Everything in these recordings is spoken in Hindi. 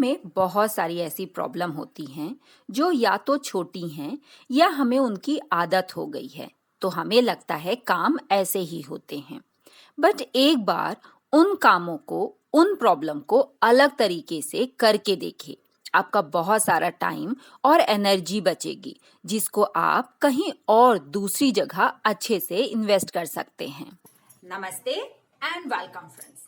में बहुत सारी ऐसी प्रॉब्लम होती हैं जो या तो छोटी हैं या हमें उनकी आदत हो गई है, तो हमें लगता है काम ऐसे ही होते हैं। बट एक बार उन कामों को, उन प्रॉब्लम को अलग तरीके से करके देखिए। आपका बहुत सारा टाइम और एनर्जी बचेगी, जिसको आप कहीं और दूसरी जगह अच्छे से इन्वेस्ट कर सकते हैं। नमस्ते एंड वेलकम फ्रेंड्स।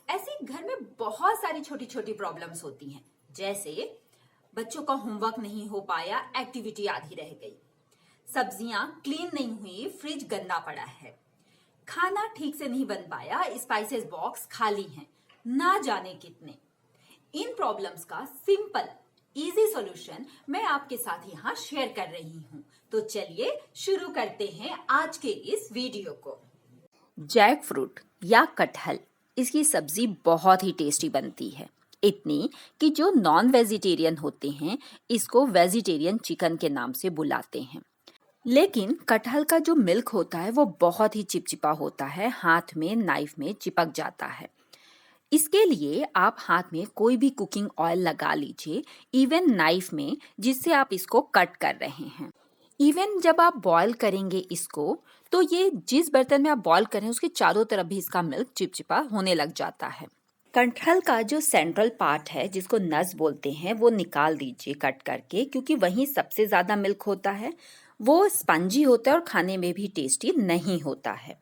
ऐसी घर में बहुत सारी छोटी छोटी प्रॉब्लम्स होती हैं, जैसे बच्चों का होमवर्क नहीं हो पाया, एक्टिविटी आधी रह गई, सब्जियां क्लीन नहीं हुई, फ्रिज गंदा पड़ा है, खाना ठीक से नहीं बन पाया, स्पाइसेस बॉक्स खाली हैं, ना जाने कितने। इन प्रॉब्लम्स का सिंपल इजी सॉल्यूशन मैं आपके साथ यहाँ शेयर कर रही हूँ। तो चलिए शुरू करते हैं आज के इस वीडियो को। जैक फ्रूट या कटहल, इसकी सब्जी बहुत ही टेस्टी बनती है, इतनी कि जो नॉन वेजिटेरियन होते हैं इसको वेजिटेरियन चिकन के नाम से बुलाते हैं। लेकिन कटहल का जो मिल्क होता है वो बहुत ही चिपचिपा होता है, हाथ में, नाइफ में चिपक जाता है। इसके लिए आप हाथ में कोई भी कुकिंग ऑयल लगा लीजिए, इवन नाइफ में, जिससे आप इसको कट कर रहे हैं। इवन जब आप बॉईल करेंगे इसको, तो ये जिस बर्तन में आप बॉईल करें उसके चारों तरफ भी इसका मिल्क चिपचिपा होने लग जाता है। कटहल का जो सेंट्रल पार्ट है, जिसको नस बोलते हैं, वो निकाल दीजिए कट करके, क्योंकि वहीं सबसे ज़्यादा मिल्क होता है। वो स्पंजी होता है और खाने में भी टेस्टी नहीं होता है।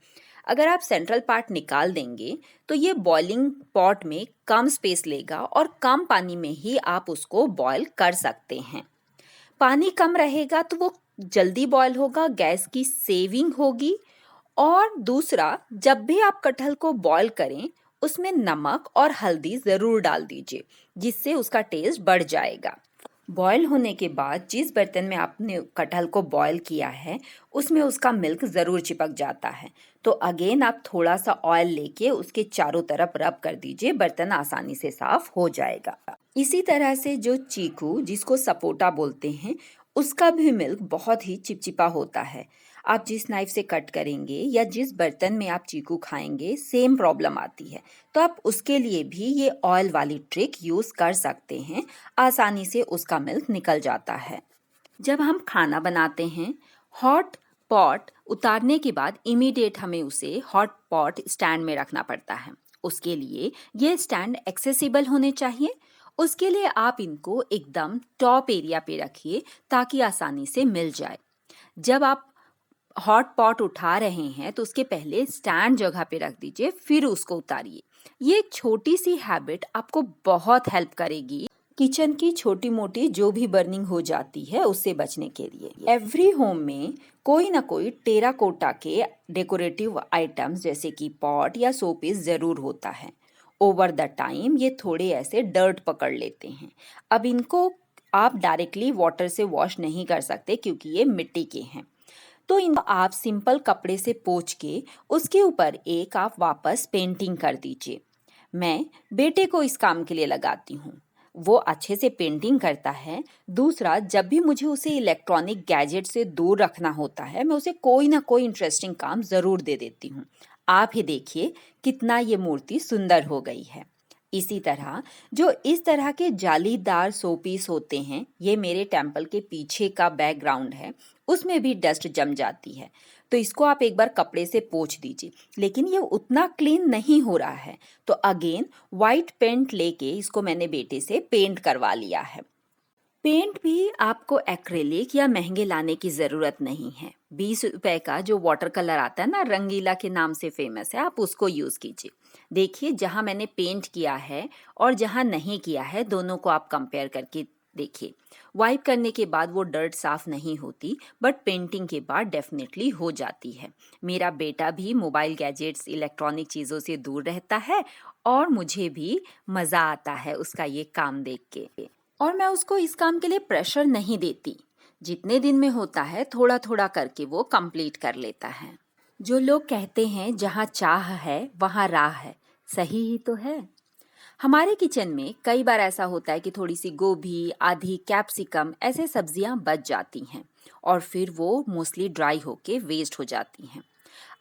अगर आप सेंट्रल पार्ट निकाल देंगे तो ये बॉइलिंग पॉट में कम स्पेस लेगा और कम पानी में ही आप उसको बॉईल कर सकते हैं। पानी कम रहेगा तो वो जल्दी बॉईल होगा, गैस की सेविंग होगी। और दूसरा, जब भी आप कटहल को बॉईल करें उसमें नमक और हल्दी ज़रूर डाल दीजिए, जिससे उसका टेस्ट बढ़ जाएगा। बॉईल होने के बाद जिस बर्तन में आपने कटहल को बॉईल किया है उसमें उसका मिल्क ज़रूर चिपक जाता है, तो अगेन आप थोड़ा सा ऑयल लेके उसके चारों तरफ रब कर दीजिए, बर्तन आसानी से साफ हो जाएगा। इसी तरह से जो चीकू, जिसको सपोटा बोलते हैं, उसका भी मिल्क बहुत ही चिपचिपा होता है। आप जिस नाइफ से कट करेंगे या जिस बर्तन में आप चीकू खाएंगे, सेम प्रॉब्लम आती है, तो आप उसके लिए भी ये ऑयल वाली ट्रिक यूज़ कर सकते हैं। आसानी से उसका मिल्क निकल जाता है। जब हम खाना बनाते हैं, हॉट पॉट उतारने के बाद इमीडिएट हमें उसे हॉट पॉट स्टैंड में रखना पड़ता है। उसके लिए ये स्टैंड एक्सेसिबल होने चाहिए। उसके लिए आप इनको एकदम टॉप एरिया पे रखिए ताकि आसानी से मिल जाए। जब आप हॉट पॉट उठा रहे हैं तो उसके पहले स्टैंड जगह पे रख दीजिए, फिर उसको उतारिए। ये एक छोटी सी हैबिट आपको बहुत हेल्प करेगी किचन की छोटी मोटी जो भी बर्निंग हो जाती है उससे बचने के लिए। एवरी होम में कोई ना कोई टेराकोटा के डेकोरेटिव आइटम्स जैसे कि पॉट या शोपीस जरूर होता है। ओवर द टाइम ये थोड़े ऐसे डर्ट पकड़ लेते हैं। अब इनको आप डायरेक्टली वाटर से वॉश नहीं कर सकते क्योंकि ये मिट्टी के हैं, तो इनको आप सिंपल कपड़े से पोंछ के उसके ऊपर एक आप वापस पेंटिंग कर दीजिए। मैं बेटे को इस काम के लिए लगाती हूँ, वो अच्छे से पेंटिंग करता है। दूसरा, जब भी मुझे उसे इलेक्ट्रॉनिक गैजेट से दूर रखना होता है, मैं उसे कोई ना कोई इंटरेस्टिंग काम ज़रूर दे देती हूँ। आप ही देखिए कितना ये मूर्ति सुंदर हो गई है। इसी तरह जो इस तरह के जालीदार शोपीस होते हैं, ये मेरे टेम्पल के पीछे का बैकग्राउंड है, उसमें भी डस्ट जम जाती है, तो इसको आप एक बार कपड़े से पोंछ दीजिए। लेकिन ये उतना क्लीन नहीं हो रहा है, तो अगेन वाइट पेंट लेके इसको मैंने बेटे से पेंट करवा लिया है। पेंट भी आपको एक्रेलिक या महंगे लाने की ज़रूरत नहीं है। 20 रुपए का जो वाटर कलर आता है ना, रंगीला के नाम से फेमस है, आप उसको यूज़ कीजिए। देखिए, जहाँ मैंने पेंट किया है और जहाँ नहीं किया है, दोनों को आप कंपेयर करके देखिए। वाइप करने के बाद वो डर्ट साफ नहीं होती, बट पेंटिंग के बाद डेफिनेटली हो जाती है। मेरा बेटा भी मोबाइल गैजेट्स, इलेक्ट्रॉनिक चीज़ों से दूर रहता है और मुझे भी मज़ा आता है उसका ये काम देख के। और मैं उसको इस काम के लिए प्रेशर नहीं देती। जितने दिन में होता है थोड़ा थोड़ा करके वो कंप्लीट कर लेता है। जो लोग कहते हैं जहाँ चाह है वहाँ राह है, सही ही तो है। हमारे किचन में कई बार ऐसा होता है कि थोड़ी सी गोभी, आधी कैप्सिकम, ऐसे सब्जियां बच जाती हैं और फिर वो मोस्टली ड्राई होके वेस्ट हो जाती हैं।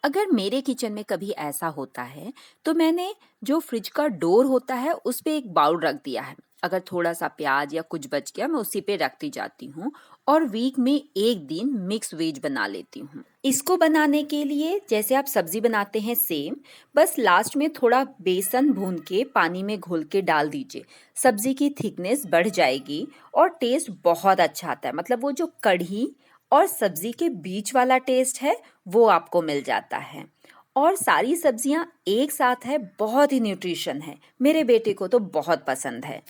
अगर मेरे किचन में कभी ऐसा होता है तो मैंने जो फ्रिज का डोर होता है उस पे एक बाउल रख दिया है। अगर थोड़ा सा प्याज या कुछ बच गया मैं उसी पे रखती जाती हूँ और वीक में एक दिन मिक्स वेज बना लेती हूँ। इसको बनाने के लिए जैसे आप सब्जी बनाते हैं सेम, बस लास्ट में थोड़ा बेसन भून के पानी में घोल के डाल दीजिए। सब्जी की थिकनेस बढ़ जाएगी और टेस्ट बहुत अच्छा आता है। मतलब वो जो कढ़ी और सब्जी के बीच वाला टेस्ट है वो आपको मिल जाता है। और सारी सब्जियां एक साथ है, बहुत ही न्यूट्रिशन है। मेरे बेटे को तो बहुत पसंद है।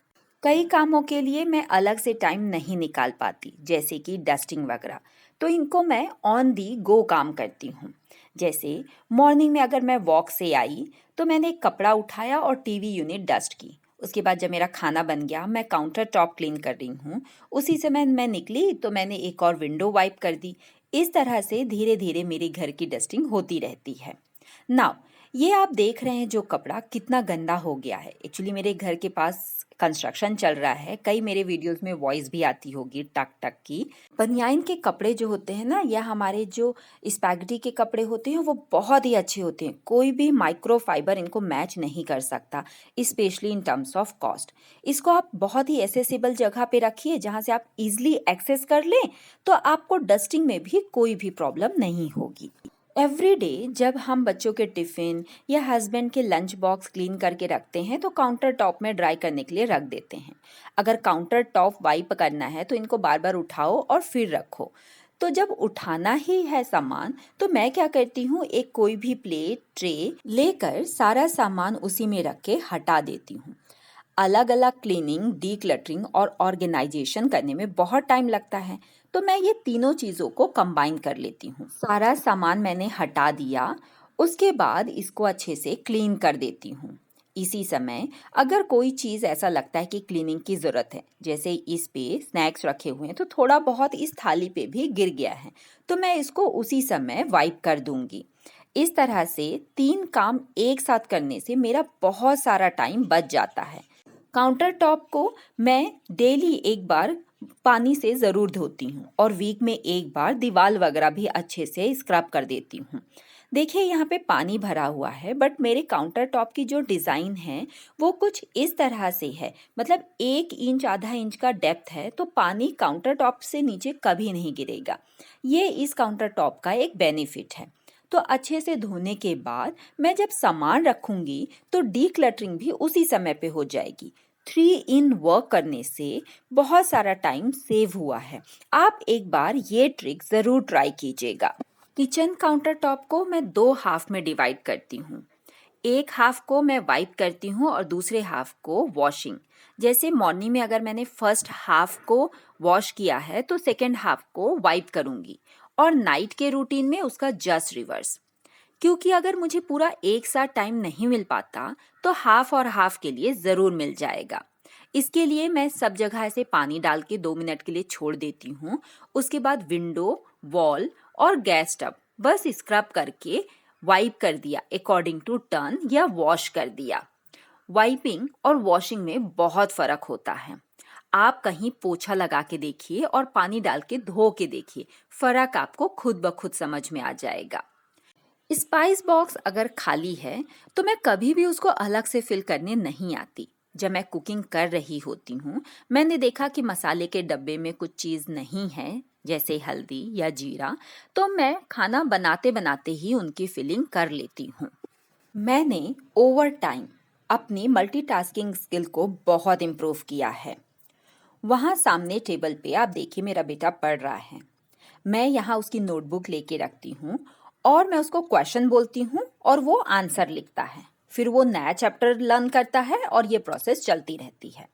कई कामों के लिए मैं अलग से टाइम नहीं निकाल पाती, जैसे कि डस्टिंग वगैरह, तो इनको मैं ऑन दी गो काम करती हूँ। जैसे मॉर्निंग में अगर मैं वॉक से आई तो मैंने एक कपड़ा उठाया और टीवी यूनिट डस्ट की। उसके बाद जब मेरा खाना बन गया, मैं काउंटर टॉप क्लीन कर रही हूँ। उसी समय मैं निकली तो मैंने एक और विंडो वाइप कर दी। इस तरह से धीरे धीरे मेरे घर की डस्टिंग होती रहती है। नाउ ये आप देख रहे हैं जो कपड़ा कितना गंदा हो गया है। एक्चुअली मेरे घर के पास कंस्ट्रक्शन चल रहा है। कई मेरे वीडियोस में वॉइस भी आती होगी टक टक की। बनियाइन के कपड़े जो होते हैं ना, या हमारे जो स्पैगेटी के कपड़े होते हैं, वो बहुत ही अच्छे होते हैं। कोई भी माइक्रो फाइबर इनको मैच नहीं कर सकता, specially in terms of cost. इसको आप बहुत ही एसेसिबल जगह पे रखिए जहाँ से आप इजिली एक्सेस कर लें, तो आपको डस्टिंग में भी कोई भी प्रॉब्लम नहीं होगी। एवरी डे जब हम बच्चों के टिफ़िन या हस्बैंड के लंच बॉक्स क्लीन करके रखते हैं तो काउंटर टॉप में ड्राई करने के लिए रख देते हैं। अगर काउंटर टॉप वाइप करना है तो इनको बार बार उठाओ और फिर रखो। तो जब उठाना ही है सामान, तो मैं क्या करती हूँ, एक कोई भी प्लेट ट्रे लेकर सारा सामान उसी में रख के हटा देती हूँ। अलग अलग क्लीनिंग, डीक्लटरिंग और ऑर्गेनाइजेशन करने में बहुत टाइम लगता है, तो मैं ये तीनों चीज़ों को कंबाइन कर लेती हूँ। सारा सामान मैंने हटा दिया, उसके बाद इसको अच्छे से क्लीन कर देती हूँ। इसी समय अगर कोई चीज़ ऐसा लगता है कि क्लीनिंग की ज़रूरत है, जैसे इस पे स्नैक्स रखे हुए हैं तो थोड़ा बहुत इस थाली पे भी गिर गया है, तो मैं इसको उसी समय वाइप कर दूंगी। इस तरह से 3 काम एक साथ करने से मेरा बहुत सारा टाइम बच जाता है। काउंटर टॉप को मैं डेली एक बार पानी से ज़रूर धोती हूँ और वीक में एक बार दीवार वगैरह भी अच्छे से स्क्रब कर देती हूँ। देखिए यहाँ पे पानी भरा हुआ है, बट मेरे काउंटर टॉप की जो डिज़ाइन है वो कुछ इस तरह से है। मतलब 1 इंच आधा इंच का डेप्थ है, तो पानी काउंटर टॉप से नीचे कभी नहीं गिरेगा। ये इस काउंटर टॉप का एक बेनिफिट है। तो अच्छे से धोने के बाद मैं जब सामान रखूंगी तो डीक्लटरिंग भी उसी समय पे हो जाएगी। 3 इन वर्क करने से बहुत सारा टाइम सेव हुआ है। आप एक बार ये ट्रिक ज़रूर ट्राई कीजिएगा। किचन काउंटर टॉप को मैं 2 हाफ में डिवाइड करती हूँ। एक हाफ को मैं वाइप करती हूँ और दूसरे हाफ को वॉशिंग। जैसे मॉर्निंग में अगर मैंने फर्स्ट हाफ को वॉश किया है तो सेकेंड हाफ को वाइप करूँगी, और नाइट के रूटीन में उसका जस्ट रिवर्स। क्योंकि अगर मुझे पूरा एक साथ टाइम नहीं मिल पाता तो हाफ और हाफ के लिए ज़रूर मिल जाएगा। इसके लिए मैं सब जगह ऐसे पानी डाल के 2 मिनट के लिए छोड़ देती हूँ। उसके बाद विंडो, वॉल और गैस स्टब बस स्क्रब करके वाइप कर दिया अकॉर्डिंग टू टर्न, या वॉश कर दिया। वाइपिंग और वॉशिंग में बहुत फ़र्क होता है। आप कहीं पोछा लगा के देखिए और पानी डाल के धो के देखिए, फ़र्क आपको खुद ब खुद समझ में आ जाएगा। स्पाइस बॉक्स अगर खाली है तो मैं कभी भी उसको अलग से फिल करने नहीं आती। जब मैं कुकिंग कर रही होती हूँ, मैंने देखा कि मसाले के डब्बे में कुछ चीज़ नहीं है, जैसे हल्दी या जीरा, तो मैं खाना बनाते बनाते ही उनकी फिलिंग कर लेती हूँ। मैंने ओवर टाइम अपनी मल्टीटास्किंग स्किल को बहुत इम्प्रूव किया है। वहाँ सामने टेबल पे आप देखिए मेरा बेटा पढ़ रहा है। मैं यहाँ उसकी नोटबुक लेके रखती हूँ और मैं उसको क्वेश्चन बोलती हूँ और वो आंसर लिखता है। फिर वो नया चैप्टर लर्न करता है और ये प्रोसेस चलती रहती है।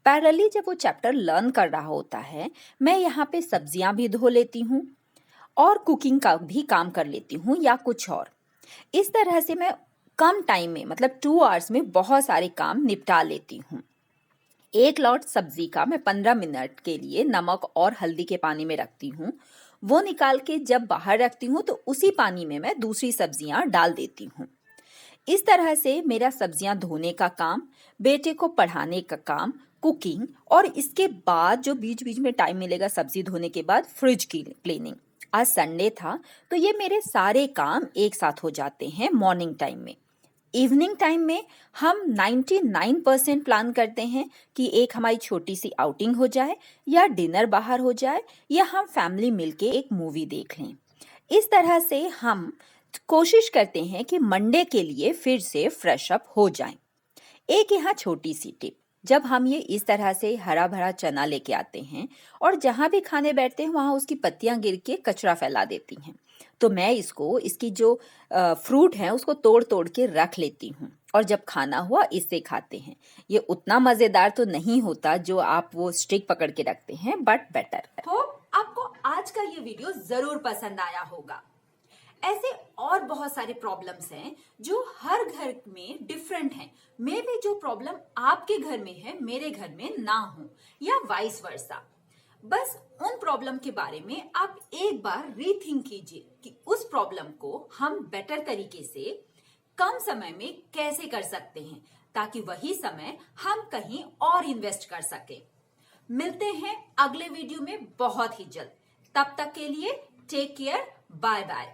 पैरेलली जब वो चैप्टर लर्न कर रहा होता है, मैं यहाँ पे सब्जियाँ भी धो लेती हूँ और कुकिंग का भी काम कर लेती हूँ या कुछ और। इस तरह से मैं कम टाइम में, मतलब 2 आवर्स में बहुत सारे काम निपटा लेती हूँ। एक लॉट सब्जी का मैं 15 मिनट के लिए नमक और हल्दी के पानी में रखती हूँ। वो निकाल के जब बाहर रखती हूँ तो उसी पानी में मैं दूसरी सब्जियाँ डाल देती हूँ। इस तरह से मेरा सब्जियाँ धोने का काम, बेटे को पढ़ाने का काम, कुकिंग, और इसके बाद जो बीच बीच में टाइम मिलेगा सब्जी धोने के बाद फ्रिज की क्लीनिंग, आज संडे था तो ये मेरे सारे काम एक साथ हो जाते हैं मॉर्निंग टाइम में। इवनिंग टाइम में हम 99% प्लान करते हैं कि एक हमारी छोटी सी आउटिंग हो जाए या डिनर बाहर हो जाए या हम फैमिली मिलके एक मूवी देख लें। इस तरह से हम कोशिश करते हैं कि मंडे के लिए फिर से फ्रेश अप हो जाएं। एक यहाँ छोटी सी टिप, जब हम ये इस तरह से हरा भरा चना लेके आते हैं और जहाँ भी खाने बैठते हैं वहाँ उसकी पत्तियां गिर के कचरा फैला देती हैं, तो मैं इसकी जो फ्रूट है उसको तोड़ तोड़ के रख लेती हूँ और जब खाना हुआ इससे खाते हैं। ये उतना मजेदार तो नहीं होता जो आप वो स्टिक पकड़ के रखते हैं, बट बेटर है। होप आपको आज का ये वीडियो जरूर पसंद आया होगा। ऐसे और बहुत सारे प्रॉब्लम्स हैं जो हर घर में डिफरेंट हैं। मे भी जो प्रॉब्लम आपके घर में है मेरे घर में ना हो या वाइस वर्सा। बस उन प्रॉब्लम के बारे में आप एक बार रीथिंक कीजिए कि उस प्रॉब्लम को हम बेटर तरीके से कम समय में कैसे कर सकते हैं ताकि वही समय हम कहीं और इन्वेस्ट कर सके। मिलते हैं अगले वीडियो में बहुत ही जल्द। तब तक के लिए टेक केयर, बाय बाय।